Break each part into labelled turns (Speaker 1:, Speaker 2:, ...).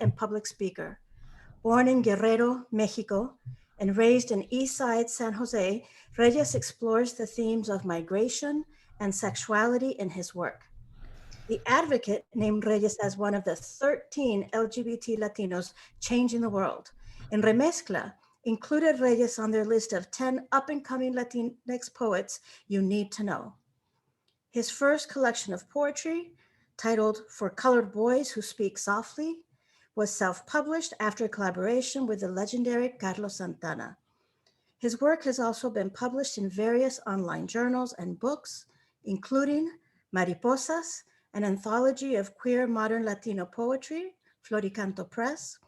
Speaker 1: and public speaker. Born in Guerrero, Mexico, and raised in Eastside San Jose, Reyes explores the themes of migration and sexuality in his work. The Advocate named Reyes as one of the 13 LGBT Latinos changing the world, and Remezcla included Reyes on their list of 10 up-and-coming Latinx poets you need to know. His first collection of poetry, titled For Colored Boys Who Speak Softly, was self-published after a collaboration with the legendary Carlos Santana. His work has also been published in various online journals and books, including Mariposas, an anthology of queer modern Latino poetry, Floricanto Press,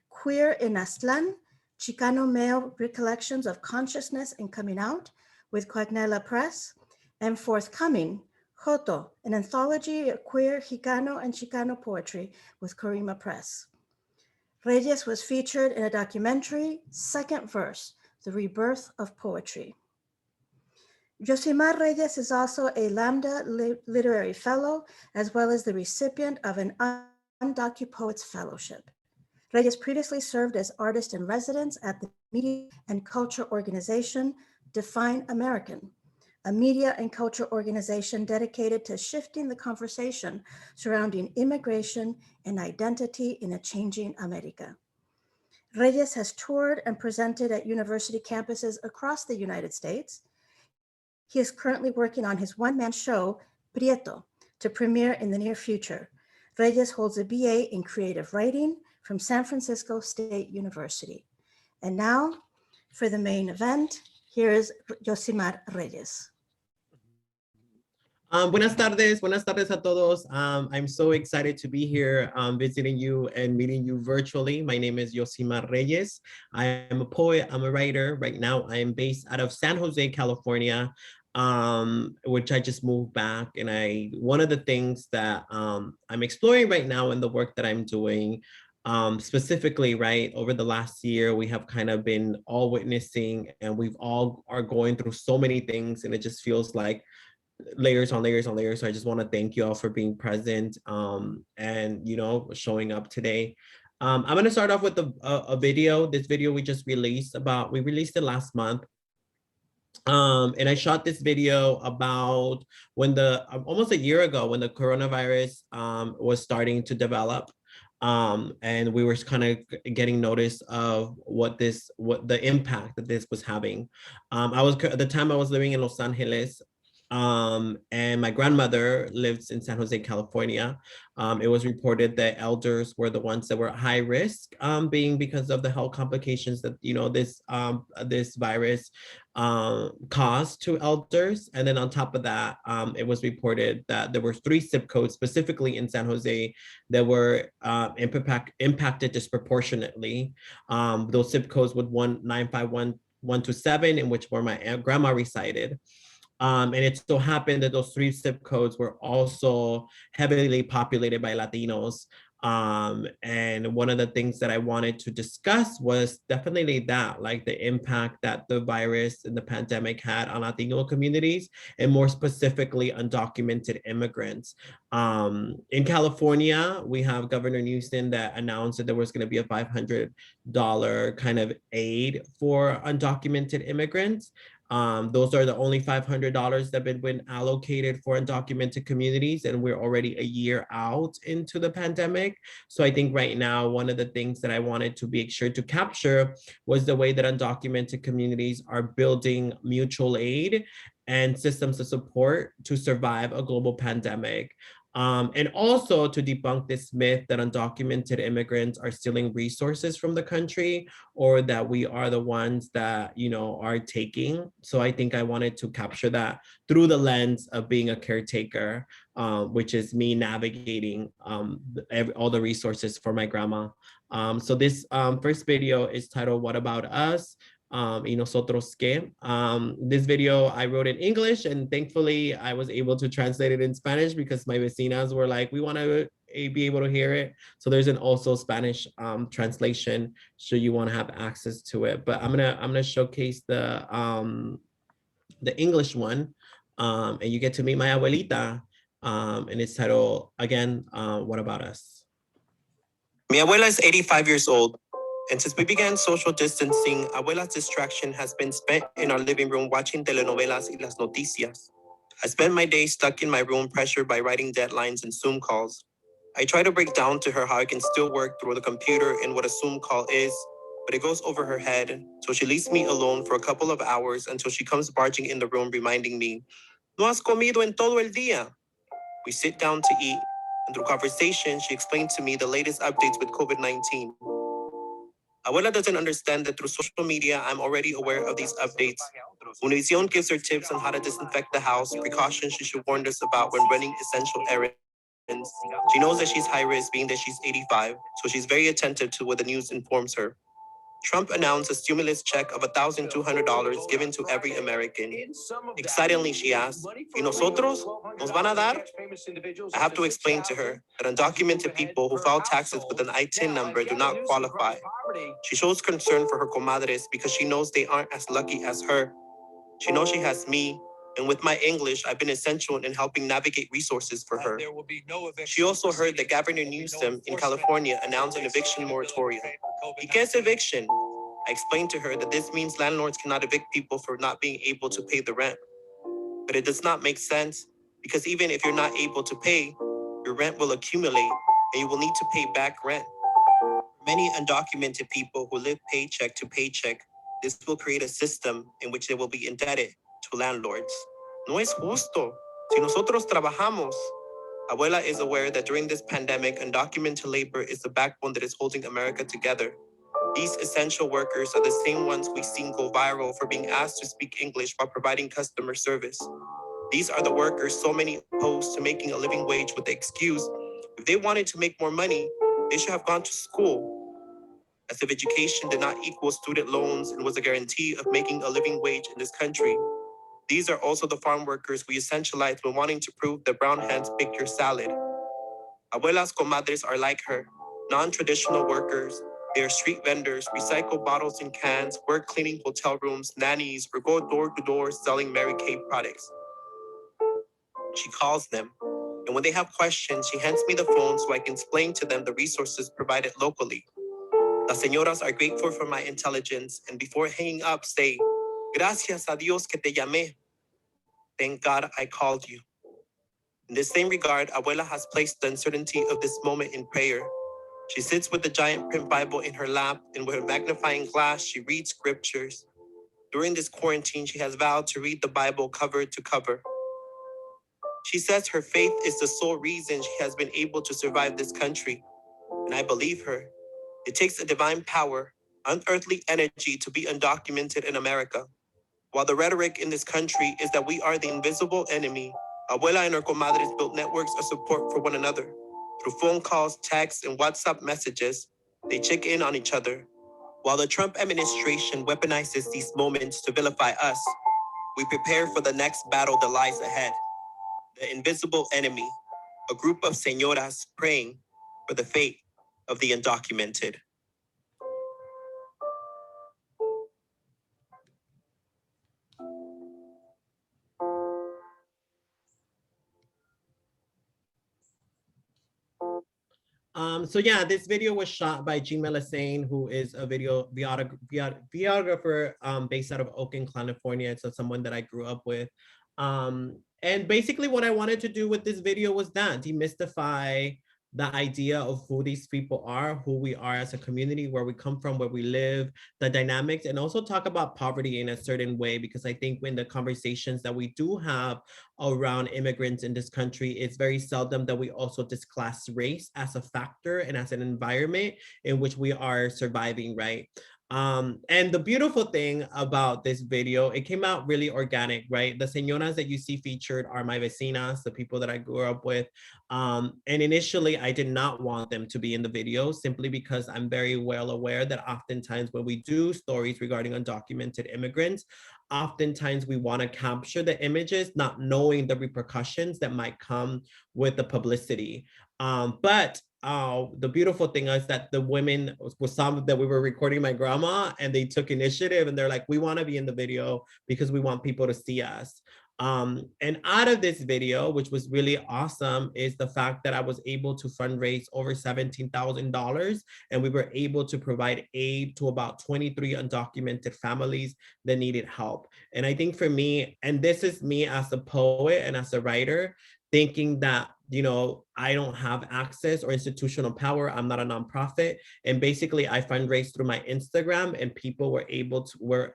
Speaker 1: Queer in Aztlán, Chicano male recollections of consciousness and coming out with Coagnella Press, and forthcoming, Joto, an anthology of queer Chicano and Chicano poetry with Corima Press. Reyes was featured in a documentary, Second Verse, The Rebirth of Poetry. Yosimar Reyes is also a Lambda Literary Fellow, as well as the recipient of an Undocupoets Fellowship. Reyes previously served as artist in residence at the media and culture organization Define American, a media and culture organization dedicated to shifting the conversation surrounding immigration and identity in a changing America. Reyes has toured and presented at university campuses across the United States. He is currently working on his one-man show, Prieto, to premiere in the near future. Reyes holds a BA in creative writing from San Francisco State University. And now, for the main event, here is Yosimar Reyes.
Speaker 2: Buenas tardes a todos. I'm so excited to be here visiting you and meeting you virtually. My name is Yosimar Reyes. I am a poet, I'm a writer. Right now, I am based out of San Jose, California, which I just moved back. And one of the things that I'm exploring right now in the work that I'm doing, specifically, right, over the last year, we have kind of been all witnessing and we've all are going through so many things, and it just feels like layers on layers on layers. So I just want to thank you all for being present and, you know, showing up today. I'm going to start off with a video. This video we just released we released it last month. And I shot this video about when almost a year ago, when the coronavirus was starting to develop. And we were kind of getting notice of what the impact that this was having. At the time I was living in Los Angeles. And my grandmother lives in San Jose, California. It was reported that elders were the ones that were at high risk, being because of the health complications that, you know, this virus caused to elders. And then on top of that, it was reported that there were 3 zip codes specifically in San Jose that were impacted disproportionately. Those zip codes would 951-127, in which where my grandma resided. And it so happened that those 3 zip codes were also heavily populated by Latinos. And one of the things that I wanted to discuss was definitely that, like the impact that the virus and the pandemic had on Latino communities, and more specifically undocumented immigrants. In California, we have Governor Newsom that announced that there was going to be a $500 kind of aid for undocumented immigrants. Those are the only $500 that have been allocated for undocumented communities, and we're already a year out into the pandemic. So I think right now, one of the things that I wanted to be sure to capture was the way that undocumented communities are building mutual aid and systems of support to survive a global pandemic. And also to debunk this myth that undocumented immigrants are stealing resources from the country, or that we are the ones that, you know, are taking. So I think I wanted to capture that through the lens of being a caretaker, which is me navigating all the resources for my grandma. So this first video is titled "What About Us?" Y nosotros qué. This video I wrote in English, and thankfully I was able to translate it in Spanish because my vecinas were like, we want to be able to hear it. So there's an also Spanish translation should you want to have access to it. But I'm gonna showcase the English one, and you get to meet my abuelita, and it's titled again, "What About Us?" Mi abuela is 85 years old, and since we began social distancing, abuela's distraction has been spent in our living room watching telenovelas y las noticias. I spend my day stuck in my room, pressured by writing deadlines and Zoom calls. I try to break down to her how I can still work through the computer and what a Zoom call is, but it goes over her head, so she leaves me alone for a couple of hours until she comes barging in the room reminding me, "No has comido en todo el día." We sit down to eat, and through conversation, she explained to me the latest updates with COVID-19. Abuela doesn't understand that through social media, I'm already aware of these updates. Univision gives her tips on how to disinfect the house, precautions she should warn us about when running essential errands. She knows that she's high risk, being that she's 85, so she's very attentive to what the news informs her. Trump announced a stimulus check of $1,200 given to every American. Excitedly, she asked, "Y nosotros? ¿Nos van a dar?" I have to explain to her that undocumented people who file taxes with an ITIN number do not qualify. She shows concern for her comadres because she knows they aren't as lucky as her. She knows she has me, and with my English, I've been essential in helping navigate resources for her. She also heard that Governor Newsom in California announced an eviction moratorium. ¿Y qué es eviction? I explained to her that this means landlords cannot evict people for not being able to pay the rent. But it does not make sense, because even if you're not able to pay, your rent will accumulate and you will need to pay back rent. Many undocumented people who live paycheck to paycheck, this will create a system in which they will be indebted to landlords. No es justo. Si nosotros trabajamos. Abuela is aware that during this pandemic, undocumented labor is the backbone that is holding America together. These essential workers are the same ones we've seen go viral for being asked to speak English while providing customer service. These are the workers so many opposed to making a living wage with the excuse, if they wanted to make more money, they should have gone to school. As if education did not equal student loans and was a guarantee of making a living wage in this country. These are also the farm workers we essentialize when wanting to prove that brown hands pick your salad. Abuela's comadres are like her, non-traditional workers. They are street vendors, recycle bottles and cans, work cleaning hotel rooms, nannies, or go door to door selling Mary Kay products. She calls them, and when they have questions, she hands me the phone so I can explain to them the resources provided locally. Las señoras are grateful for my intelligence, and before hanging up, say, "Gracias a Dios que te llamé. Thank God I called you." In the same regard, Abuela has placed the uncertainty of this moment in prayer. She sits with the giant print Bible in her lap, and with her magnifying glass, she reads scriptures. During this quarantine, she has vowed to read the Bible cover to cover. She says her faith is the sole reason she has been able to survive this country, and I believe her. It takes a divine power, unearthly energy to be undocumented in America. While the rhetoric in this country is that we are the invisible enemy, Abuela and her comadres built networks of support for one another. Through phone calls, texts, and WhatsApp messages, they check in on each other. While the Trump administration weaponizes these moments to vilify us, we prepare for the next battle that lies ahead. The invisible enemy, a group of señoras praying for the fate of the undocumented. So yeah, this video was shot by G. Melisane, who is a videographer based out of Oakland, California. So someone that I grew up with. And basically what I wanted to do with this video was that, demystify the idea of who these people are, who we are as a community, where we come from, where we live, the dynamics, and also talk about poverty in a certain way, because I think when the conversations that we do have around immigrants in this country, it's very seldom that we also discuss race as a factor and as an environment in which we are surviving, right? And the beautiful thing about this video, it came out really organic, right? The señoras that you see featured are my vecinas, the people that I grew up with. And initially, I did not want them to be in the video simply because I'm very well aware that oftentimes when we do stories regarding undocumented immigrants, oftentimes we want to capture the images, not knowing the repercussions that might come with the publicity. But the beautiful thing is that the women was some that we were recording my grandma, and they took initiative and they're like, we want to be in the video because we want people to see us. And out of this video, which was really awesome, is the fact that I was able to fundraise over $17,000, and we were able to provide aid to about 23 undocumented families that needed help. And I think for me, and this is me as a poet and as a writer, thinking that, I don't have access or institutional power. I'm not a nonprofit. And basically I fundraised through my Instagram, and people were able to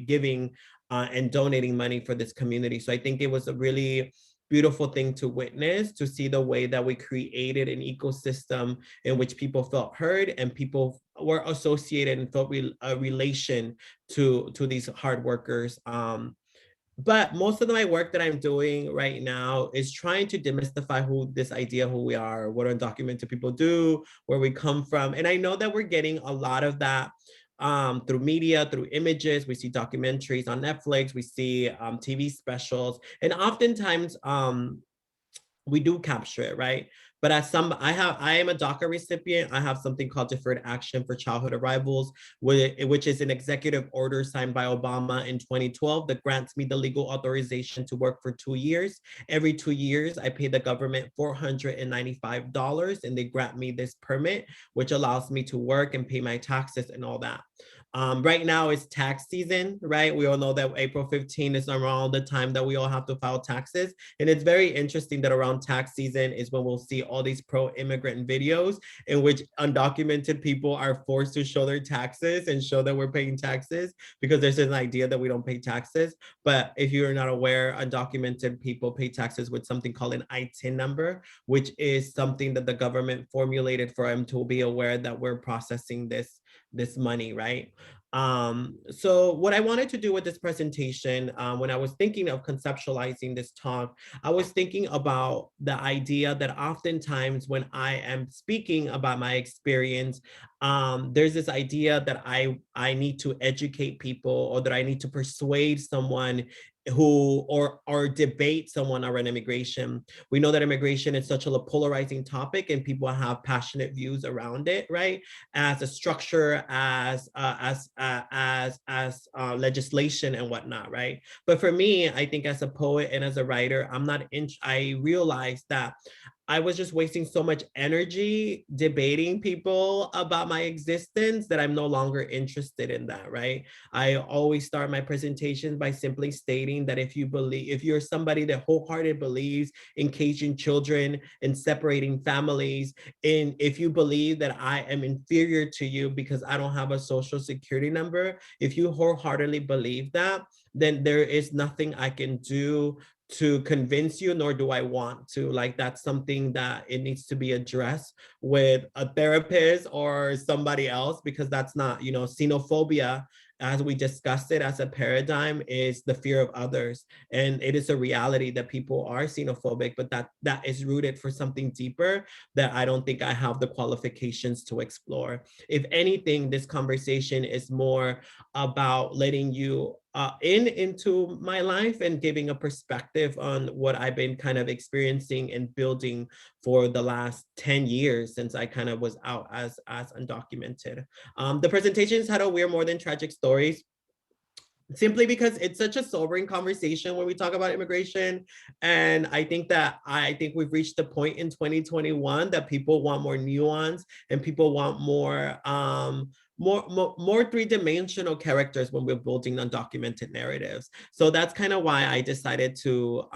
Speaker 2: giving and donating money for this community. So I think it was a really beautiful thing to witness, to see the way that we created an ecosystem in which people felt heard and people were associated and felt a relation to these hard workers. But most of my work that I'm doing right now is trying to demystify who we are, what undocumented people do, where we come from. And I know that we're getting a lot of that through media, through images. We see documentaries on Netflix, we see TV specials, and oftentimes we do capture it, right? But I am a DACA recipient. I have something called Deferred Action for Childhood Arrivals, which is an executive order signed by Obama in 2012 that grants me the legal authorization to work for 2 years. Every 2 years, I pay the government $495, and they grant me this permit, which allows me to work and pay my taxes and all that. Right now it's tax season, right? We all know that April 15 is around the time that we all have to file taxes. And it's very interesting that around tax season is when we'll see all these pro-immigrant videos in which undocumented people are forced to show their taxes and show that we're paying taxes, because there's an idea that we don't pay taxes. But if you're not aware, undocumented people pay taxes with something called an ITIN number, which is something that the government formulated for them to be aware that we're processing this money, right? So what I wanted to do with this presentation, when I was thinking of conceptualizing this talk, I was thinking about the idea that oftentimes when I am speaking about my experience, there's this idea that I need to educate people, or that I need to persuade someone or debate someone around immigration. We know that immigration is such a polarizing topic, and people have passionate views around it, right? As a structure, as legislation and whatnot, right? But for me, I think as a poet and as a writer, I realized that I was just wasting so much energy debating people about my existence that I'm no longer interested in that, right? I always start my presentations by simply stating that if you're somebody that wholeheartedly believes in caging children and separating families, and if you believe that I am inferior to you because I don't have a social security number, if you wholeheartedly believe that, then there is nothing I can do to convince you, nor do I want to. Like, that's something that it needs to be addressed with a therapist or somebody else, because that's not, xenophobia, as we discussed it as a paradigm, is the fear of others. And it is a reality that people are xenophobic, but that is rooted for something deeper that I don't think I have the qualifications to explore. If anything, this conversation is more about letting you into my life and giving a perspective on what I've been kind of experiencing and building for the last 10 years since I kind of was out as undocumented. The presentation is titled "We're More Than Tragic Stories," simply because it's such a sobering conversation when we talk about immigration. And I think we've reached the point in 2021 that people want more nuance, and people want more three-dimensional characters when we're building undocumented narratives. So that's kind of why I decided to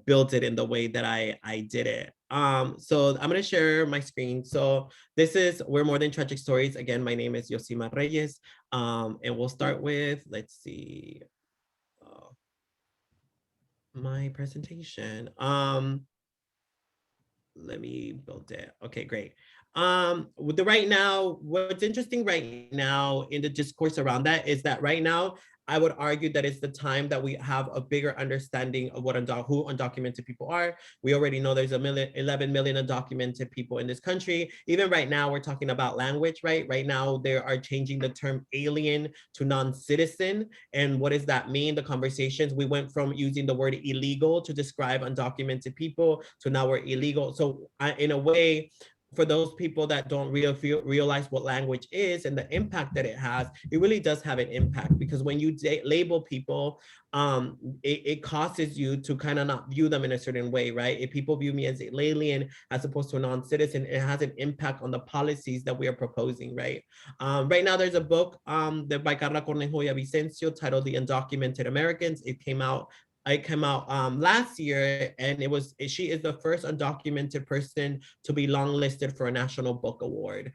Speaker 2: build it in the way that I did it. So I'm gonna share my screen. So this is We're More Than Tragic Stories. Again, my name is Yosimar Reyes. And we'll start with, let's see, my presentation. Let me build it. Okay, great. What's interesting right now in the discourse around that is that right now, I would argue that it's the time that we have a bigger understanding of who undocumented people are. We already know there's 11 million undocumented people in this country. Even right now, we're talking about language, right? Right now, they are changing the term alien to non-citizen. And what does that mean? The conversations, we went from using the word illegal to describe undocumented people to now we're illegal. So in a way, for those people that don't realize what language is and the impact that it has, it really does have an impact, because when you label people, it causes you to kind of not view them in a certain way, right? If people view me as an alien as opposed to a non-citizen, it has an impact on the policies that we are proposing, right? Right now, there's a book by Carla Cornejo y Vicencio titled The Undocumented Americans. It came out last year, and she is the first undocumented person to be longlisted for a National Book Award,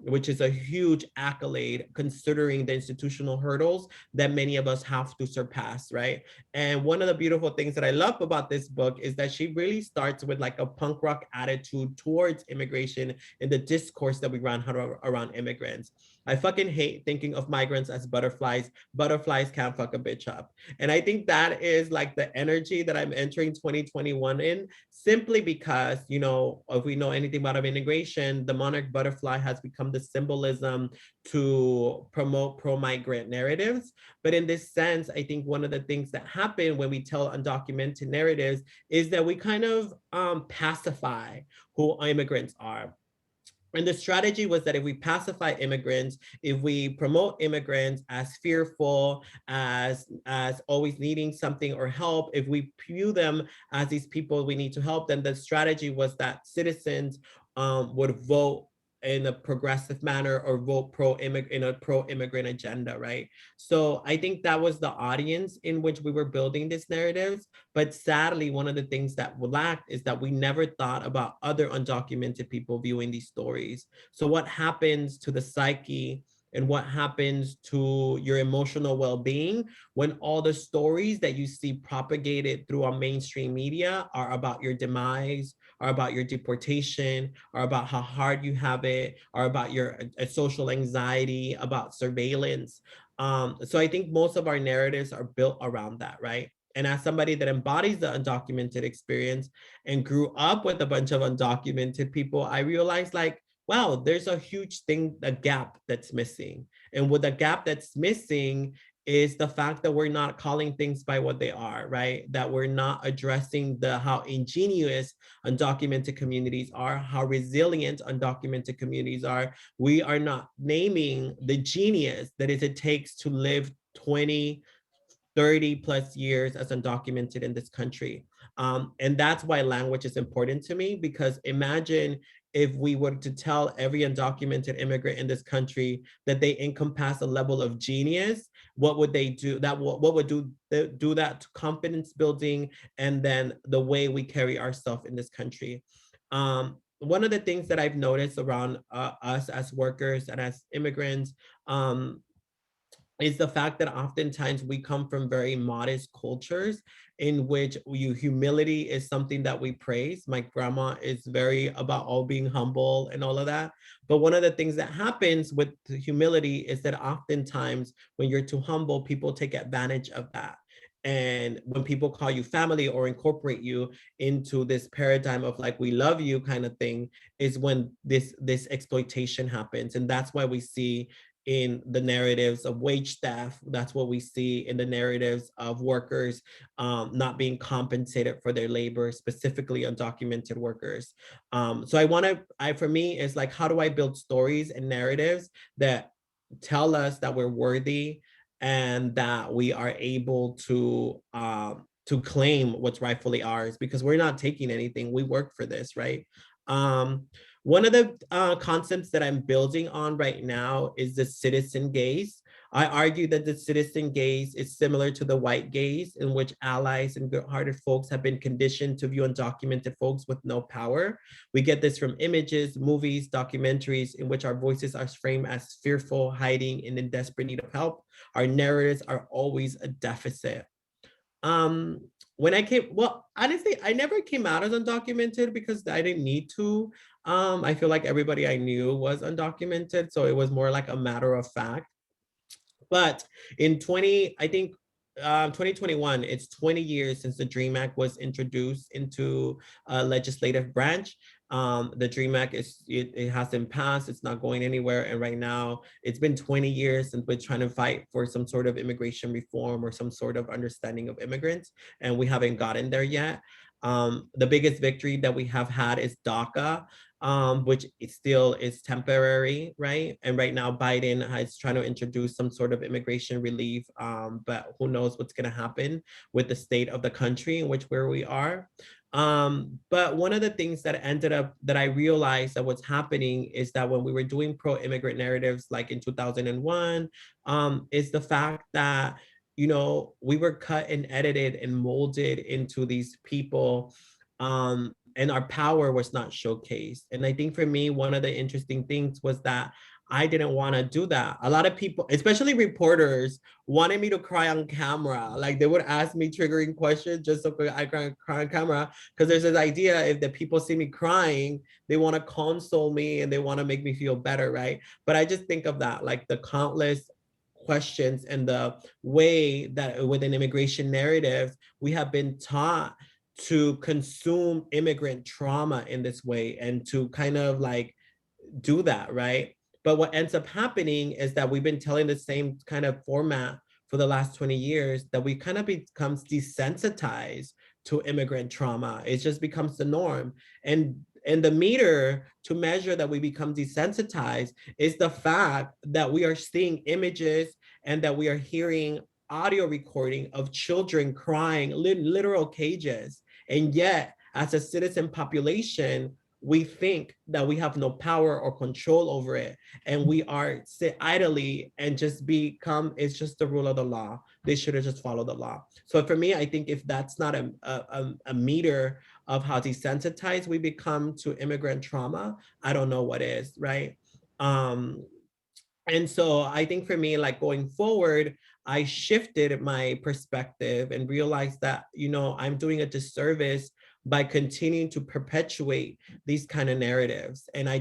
Speaker 2: which is a huge accolade considering the institutional hurdles that many of us have to surpass, right? And one of the beautiful things that I love about this book is that she really starts with like a punk rock attitude towards immigration and the discourse that we run around immigrants. I fucking hate thinking of migrants as butterflies. Butterflies can't fuck a bitch up. And I think that is like the energy that I'm entering 2021 in, simply because, if we know anything about immigration, the monarch butterfly has become the symbolism to promote pro-migrant narratives. But in this sense, I think one of the things that happen when we tell undocumented narratives is that we kind of pacify who immigrants are. And the strategy was that if we pacify immigrants, if we promote immigrants as fearful, as always needing something or help, if we view them as these people we need to help, then the strategy was that citizens would vote in a progressive manner or vote in a pro-immigrant agenda, right? So I think that was the audience in which we were building these narratives. But sadly, one of the things that lacked is that we never thought about other undocumented people viewing these stories. So what happens to the psyche and what happens to your emotional well-being when all the stories that you see propagated through our mainstream media are about your demise, are about your deportation, are about how hard you have it, are about your social anxiety, about surveillance. So I think most of our narratives are built around that, right? And as somebody that embodies the undocumented experience and grew up with a bunch of undocumented people, I realized like, wow, there's a huge thing, a gap that's missing. And with the gap that's missing is the fact that we're not calling things by what they are, right? That we're not addressing how ingenious undocumented communities are, how resilient undocumented communities are. We are not naming the genius that it takes to live 20, 30 plus years as undocumented in this country. And that's why language is important to me, because imagine if we were to tell every undocumented immigrant in this country that they encompass a level of genius, what would they do? What would do that to confidence building and then the way we carry ourselves in this country. One of the things that I've noticed around us as workers and as immigrants, is the fact that oftentimes we come from very modest cultures in which humility is something that we praise. My grandma is very about all being humble and all of that. But one of the things that happens with humility is that oftentimes when you're too humble, people take advantage of that. And when people call you family or incorporate you into this paradigm of like, we love you kind of thing, is when this exploitation happens. And that's why we see in the narratives of wage staff. That's what we see in the narratives of workers not being compensated for their labor, specifically undocumented workers. So for me, it's like, how do I build stories and narratives that tell us that we're worthy and that we are able to claim what's rightfully ours, because we're not taking anything. We work for this, right? One of the concepts that I'm building on right now is the citizen gaze. I argue that the citizen gaze is similar to the white gaze, in which allies and good-hearted folks have been conditioned to view undocumented folks with no power. We get this from images, movies, documentaries, in which our voices are framed as fearful, hiding, and in desperate need of help. Our narratives are always a deficit. Um, when I came, well, honestly, I never came out as undocumented because I didn't need to. I feel like everybody I knew was undocumented, so it was more like a matter of fact. But in 2021, it's 20 years since the DREAM Act was introduced into a legislative branch. The DREAM Act it hasn't passed, it's not going anywhere. And right now it's been 20 years since we're trying to fight for some sort of immigration reform or some sort of understanding of immigrants, and we haven't gotten there yet. The biggest victory that we have had is DACA. which it still is temporary, right? And right now Biden is trying to introduce some sort of immigration relief, but who knows what's going to happen with the state of the country in which where we are. But one of the things that ended up that I realized that what's happening is that when we were doing pro-immigrant narratives like in 2001, is the fact that, you know, we were cut and edited and molded into these people, and our power was not showcased. And I think for me, one of the interesting things was that I didn't want to do that. A lot of people, especially reporters, wanted me to cry on camera. Like they would ask me triggering questions just so I can cry on camera. Because there's this idea if the people see me crying, they want to console me and they want to make me feel better, right? But I just think of that, like the countless questions and the way that within immigration narratives, we have been taught to consume immigrant trauma in this way and to kind of like do that, right? But what ends up happening is that we've been telling the same kind of format for the last 20 years that we kind of becomes desensitized to immigrant trauma. It just becomes the norm. And the meter to measure that we become desensitized is the fact that we are seeing images and that we are hearing audio recording of children crying, literal cages. And yet, as a citizen population, we think that we have no power or control over it. And we are sit idly and just become, it's just the rule of the law. They should have just followed the law. So for me, I think if that's not a meter of how desensitized we become to immigrant trauma, I don't know what is, right? Um, and so I think for me, like going forward, I shifted my perspective and realized that, you know, I'm doing a disservice by continuing to perpetuate these kind of narratives. And I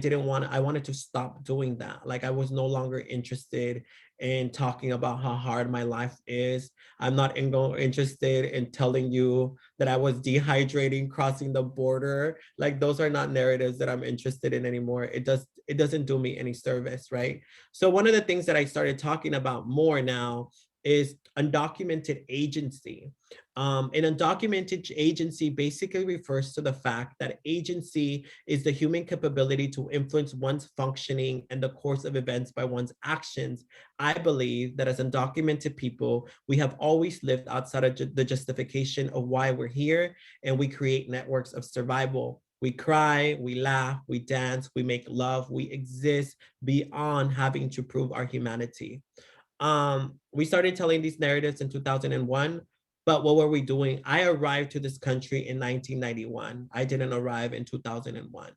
Speaker 2: wanted to stop doing that. Like I was no longer interested in talking about how hard my life is. I'm not interested in telling you that I was dehydrating crossing the border. Like those are not narratives that I'm interested in anymore. It doesn't do me any service, right? So one of the things that I started talking about more now is undocumented agency. An undocumented agency basically refers to the fact that agency is the human capability to influence one's functioning and the course of events by one's actions. I believe that as undocumented people, we have always lived outside of the justification of why we're here, and we create networks of survival. We cry, we laugh, we dance, we make love, we exist beyond having to prove our humanity. We started telling these narratives in 2001, but what were we doing? I arrived to this country in 1991. I didn't arrive in 2001.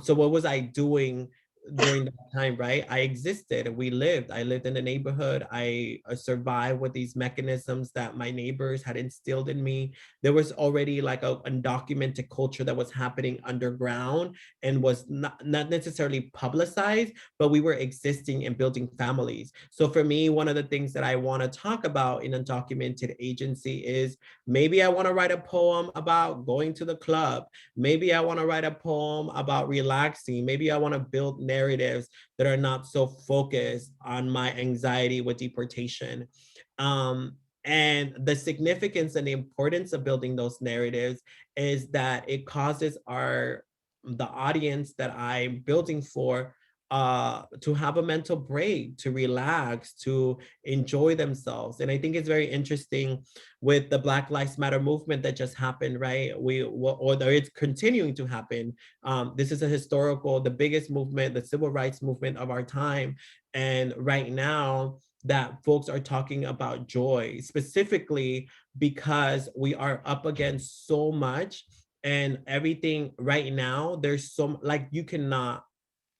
Speaker 2: So what was I doing during that time, right? I existed, we lived. I lived in the neighborhood. I survived with these mechanisms that my neighbors had instilled in me. There was already like a undocumented culture that was happening underground and was not necessarily publicized, but we were existing and building families. So for me, one of the things that I want to talk about in undocumented agency is maybe I want to write a poem about going to the club. Maybe I want to write a poem about relaxing. Maybe I want to build narratives that are not so focused on my anxiety with deportation. And the significance and the importance of building those narratives is that it causes the audience that I'm building for to have a mental break, to relax, to enjoy themselves. And I think it's very interesting with the Black Lives Matter movement that just happened, right? Or it's continuing to happen. This is the biggest movement, the civil rights movement of our time. And right now, that folks are talking about joy, specifically because we are up against so much and everything right now. There's so like you cannot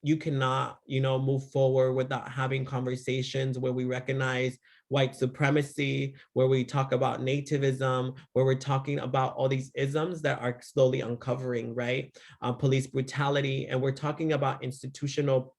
Speaker 2: move forward without having conversations where we recognize white supremacy, where we talk about nativism, where we're talking about all these isms that are slowly uncovering, right? Police brutality, and we're talking about institutional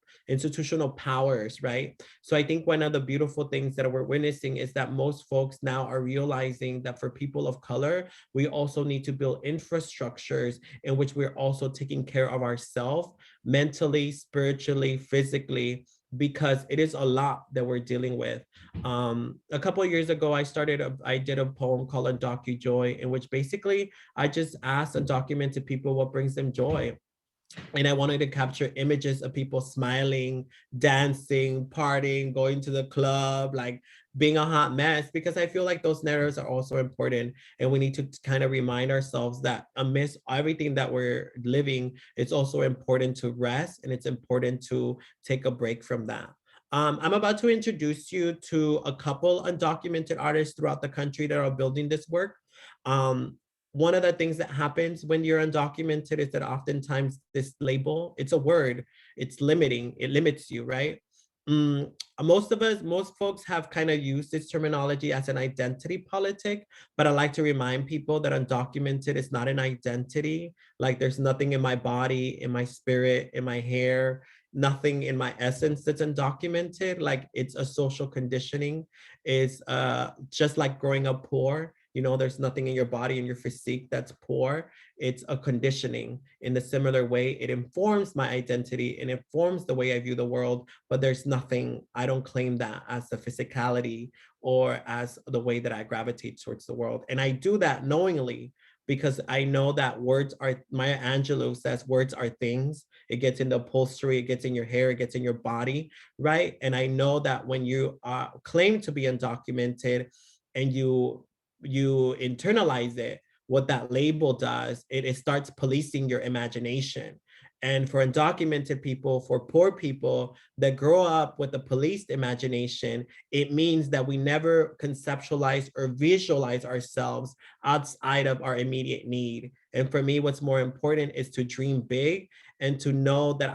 Speaker 2: powers, right? So I think one of the beautiful things that we're witnessing is that most folks now are realizing that for people of color, we also need to build infrastructures in which we're also taking care of ourselves mentally, spiritually, physically, because it is a lot that we're dealing with. A couple of years ago, I did a poem called Undocu Joy, in which basically I just asked undocumented people what brings them joy. And I wanted to capture images of people smiling, dancing, partying, going to the club, like being a hot mess, because I feel like those narratives are also important. And we need to kind of remind ourselves that amidst everything that we're living, it's also important to rest, and it's important to take a break from that. I'm about to introduce you to a couple undocumented artists throughout the country that are building this work. Um, One of the things that happens when you're undocumented is that oftentimes this label, it's a word, it's limiting, it limits you, right? Mm, most folks have kind of used this terminology as an identity politic, but I like to remind people that undocumented is not an identity. Like there's nothing in my body, in my spirit, in my hair, nothing in my essence that's undocumented. Like it's a social conditioning. Is just like growing up poor. You know, there's nothing in your body and your physique that's poor. It's a conditioning. In a similar way, it informs my identity and informs the way I view the world, but there's nothing, I don't claim that as the physicality or as the way that I gravitate towards the world. And I do that knowingly because I know that words are, Maya Angelou says words are things. It gets in the upholstery, it gets in your hair, it gets in your body, right? And I know that when you claim to be undocumented and you internalize it, what that label does, it starts policing your imagination. And for undocumented people, for poor people that grow up with a policed imagination, it means that we never conceptualize or visualize ourselves outside of our immediate need. And for me, what's more important is to dream big and to know that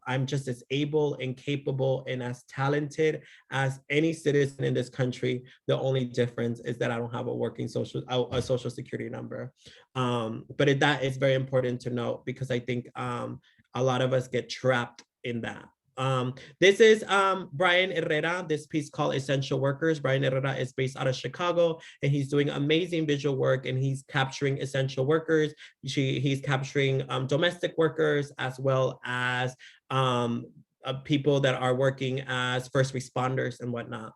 Speaker 2: I'm just as able and capable and as talented as any citizen in this country. The only difference is that I don't have a social security number. But that is very important to note because I think a lot of us get trapped in that. This is Brian Herrera, this piece called Essential Workers. Brian Herrera is based out of Chicago, and he's doing amazing visual work, and he's capturing essential workers. He's capturing domestic workers as well as people that are working as first responders and whatnot.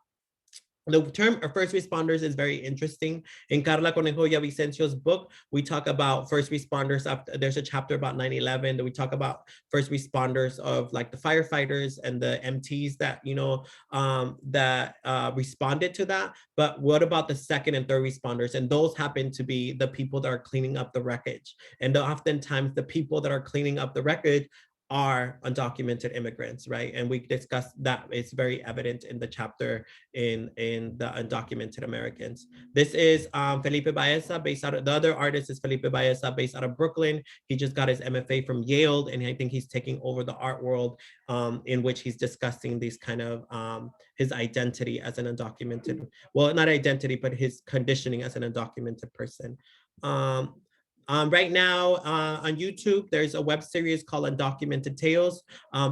Speaker 2: The term first responders is very interesting. In Carla Conejo Vicencio's book, we talk about first responders. There's a chapter about 9/11 that we talk about first responders of like the firefighters and the MTs that, responded to that. But what about the second and third responders? And those happen to be the people that are cleaning up the wreckage. And oftentimes the people that are cleaning up the wreckage are undocumented immigrants, right? And we discussed that. It's very evident in the chapter in the undocumented Americans. This is Felipe Baeza, based out of, the other artist is Felipe Baeza, based out of Brooklyn. He just got his MFA from Yale, and I think he's taking over the art world, in which he's discussing these kind of his identity as an undocumented, well, not identity, but his conditioning as an undocumented person. Right now on YouTube, there's a web series called Undocumented Tales,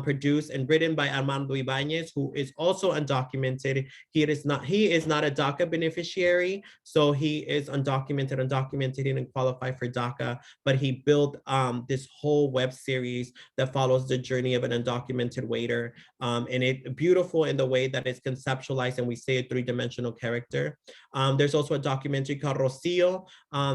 Speaker 2: produced and written by Armando Ibanez, who is also undocumented. He is not a DACA beneficiary, so he is undocumented. He didn't qualify for DACA, but he built this whole web series that follows the journey of an undocumented waiter, and it's beautiful in the way that it's conceptualized, and we say a three-dimensional character. There's also a documentary called Rocio.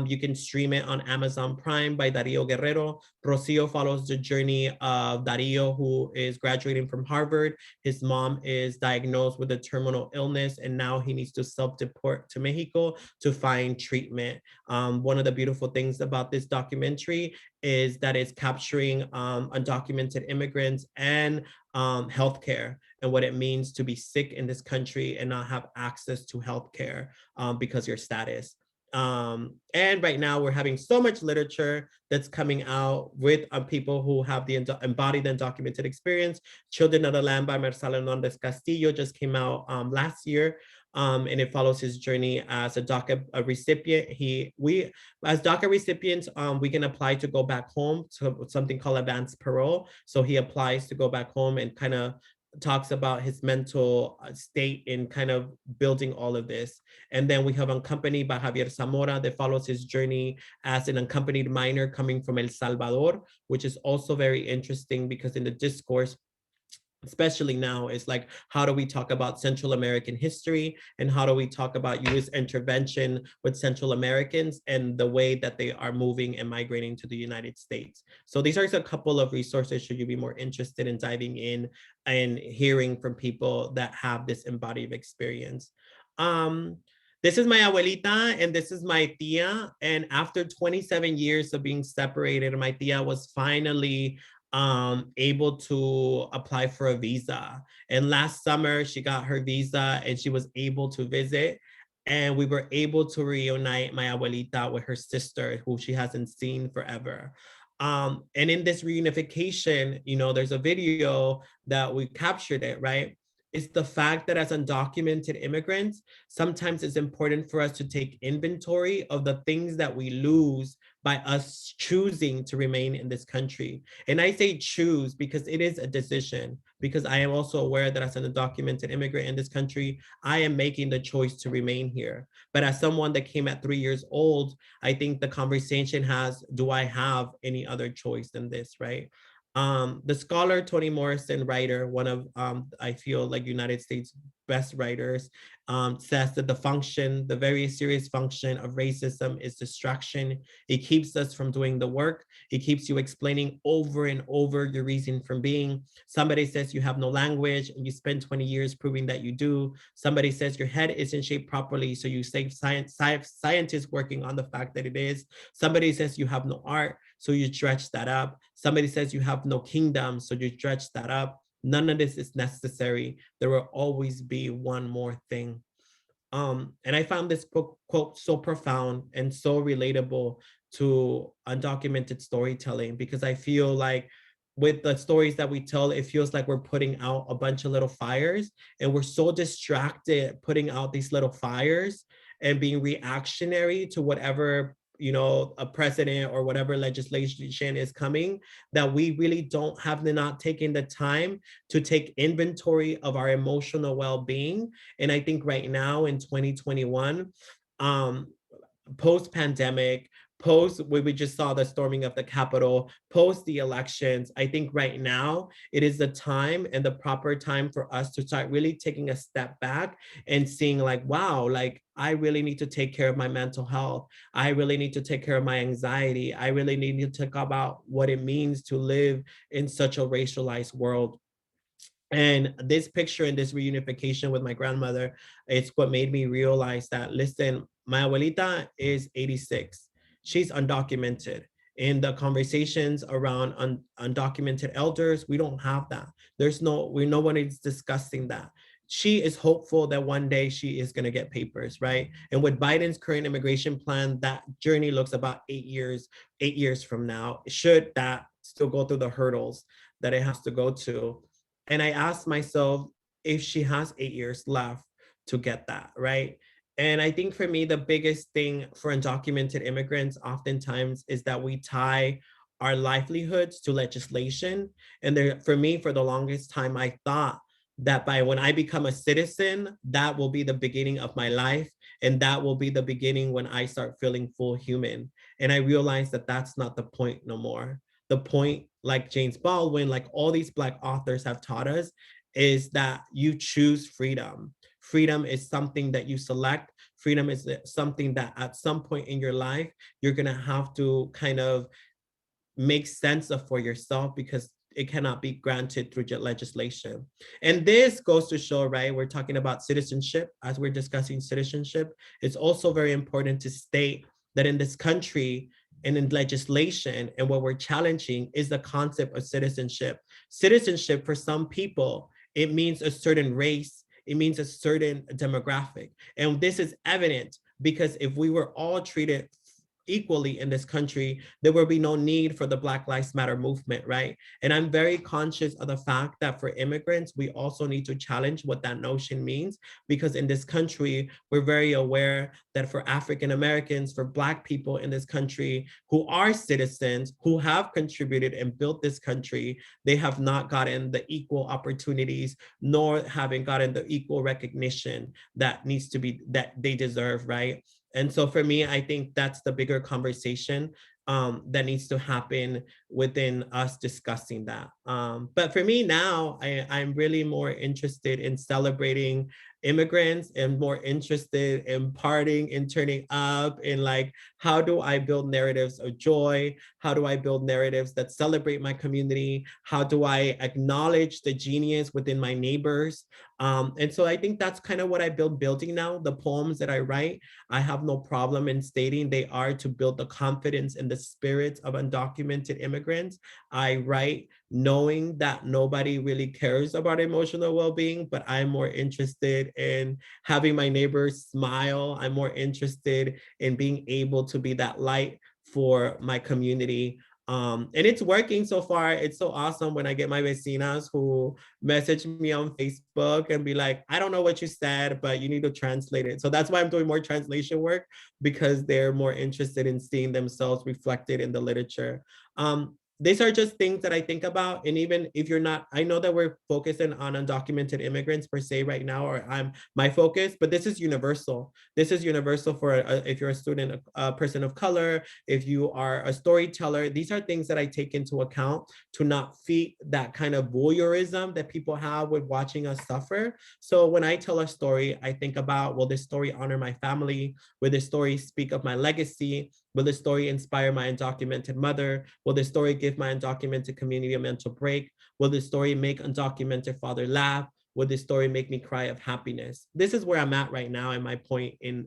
Speaker 2: You can stream it on Amazon Prime by Dario Guerrero. Rocio follows the journey of Dario, who is graduating from Harvard. His mom is diagnosed with a terminal illness, and now he needs to self-deport to Mexico to find treatment. One of the beautiful things about this documentary is that it's capturing undocumented immigrants and healthcare and what it means to be sick in this country and not have access to healthcare because of your status. And right now we're having so much literature that's coming out with people who have the embodied and documented experience. Children of the Land by Marcelo Hernandez Castillo just came out last year. And it follows his journey as a DACA recipient. As DACA recipients, we can apply to go back home to something called advanced parole. So he applies to go back home and kind of talks about his mental state in kind of building all of this. And then we have Unaccompanied by Javier Zamora that follows his journey as an unaccompanied minor coming from El Salvador, which is also very interesting because in the discourse, especially now, is like, how do we talk about Central American history, and how do we talk about US intervention with Central Americans and the way that they are moving and migrating to the United States. So these are a couple of resources should you be more interested in diving in and hearing from people that have this embodied experience. um this is my abuelita and this is my tia, and after 27 years of being separated, my tia was finally able to apply for a visa. And last summer, she got her visa and she was able to visit. And we were able to reunite my abuelita with her sister, who she hasn't seen forever. And in this reunification, you know, there's a video that we captured it, right? It's the fact that as undocumented immigrants, sometimes it's important for us to take inventory of the things that we lose by us choosing to remain in this country. And I say choose because it is a decision, because I am also aware that as an undocumented immigrant in this country, I am making the choice to remain here. But as someone that came at 3 years old, I think the conversation has, do I have any other choice than this, right? The scholar Toni Morrison, writer, one of I feel like United States best writers, says that the very serious function of racism is distraction. It keeps us from doing the work. It keeps you explaining over and over your reason for being. Somebody says you have no language and you spend 20 years proving that you do. Somebody says your head isn't shaped properly, so you save scientists working on the fact that it is. Somebody says you have no art, so you dredge that up. Somebody says you have no kingdom, so you dredge that up. None of this is necessary. There will always be one more thing. And I found this quote so profound and so relatable to undocumented storytelling, because I feel like with the stories that we tell, it feels like we're putting out a bunch of little fires, and we're so distracted putting out these little fires and being reactionary to whatever, you know, a president or whatever legislation is coming, that we really don't have not taken the time to take inventory of our emotional well-being. And I think right now in 2021, um, post-pandemic, post where we just saw the storming of the Capitol, post the elections, I think right now it is the time and the proper time for us to start really taking a step back and seeing like, wow, like I really need to take care of my mental health. I really need to take care of my anxiety. I really need to talk about what it means to live in such a racialized world. And this picture and this reunification with my grandmother, it's what made me realize that, listen, my abuelita is 86. She's undocumented. In the conversations around undocumented elders, we don't have that. No one is discussing that. She is hopeful that one day she is going to get papers, right? And with Biden's current immigration plan, that journey looks about 8 years from now, should that still go through the hurdles that it has to go to. And I asked myself if she has 8 years left to get that, right? And I think for me, the biggest thing for undocumented immigrants oftentimes is that we tie our livelihoods to legislation. And there, for me, for the longest time, I thought that by when I become a citizen, that will be the beginning of my life. And that will be the beginning when I start feeling full human. And I realized that that's not the point no more. The point, like James Baldwin, like all these Black authors have taught us, is that you choose freedom. Freedom is something that you select. Freedom is something that at some point in your life, you're going to have to kind of make sense of for yourself, because it cannot be granted through legislation. And this goes to show, right, we're talking about citizenship. As we're discussing citizenship, it's also very important to state that in this country and in legislation, and what we're challenging is the concept of citizenship. Citizenship for some people, it means a certain race, it means a certain demographic. And this is evident because if we were all treated equally in this country, there will be no need for the Black Lives Matter movement, right? And I'm very conscious of the fact that for immigrants, we also need to challenge what that notion means, because in this country, we're very aware that for African Americans, for Black people in this country who are citizens, who have contributed and built this country, they have not gotten the equal opportunities, nor having gotten the equal recognition that needs to be, that they deserve, right? And so for me, I think that's the bigger conversation. that needs to happen within us discussing that. But for me now, I'm really more interested in celebrating immigrants and more interested in partying and turning up, in like, how do I build narratives of joy? How do I build narratives that celebrate my community? How do I acknowledge the genius within my neighbors? And so I think that's kind of what I building now. The poems that I write, I have no problem in stating they are to build the confidence and the spirit of undocumented immigrants. I write knowing that nobody really cares about emotional well-being, but I'm more interested in having my neighbors smile. I'm more interested in being able to be that light for my community. And it's working so far. It's so awesome when I get my vecinas who message me on Facebook and be like, I don't know what you said, but you need to translate it. So that's why I'm doing more translation work, because they're more interested in seeing themselves reflected in the literature. These are just things that I think about. And even if you're not, I know that we're focusing on undocumented immigrants per se right now, or I'm my focus, but this is universal. This is universal for if you're a student, a person of color, if you are a storyteller. These are things that I take into account to not feed that kind of voyeurism that people have with watching us suffer. So when I tell a story, I think about, will this story honor my family? Will this story speak of my legacy? Will the story inspire my undocumented mother? Will the story give my undocumented community a mental break? Will the story make undocumented father laugh? Will this story make me cry of happiness? This is where I'm at right now, and my point in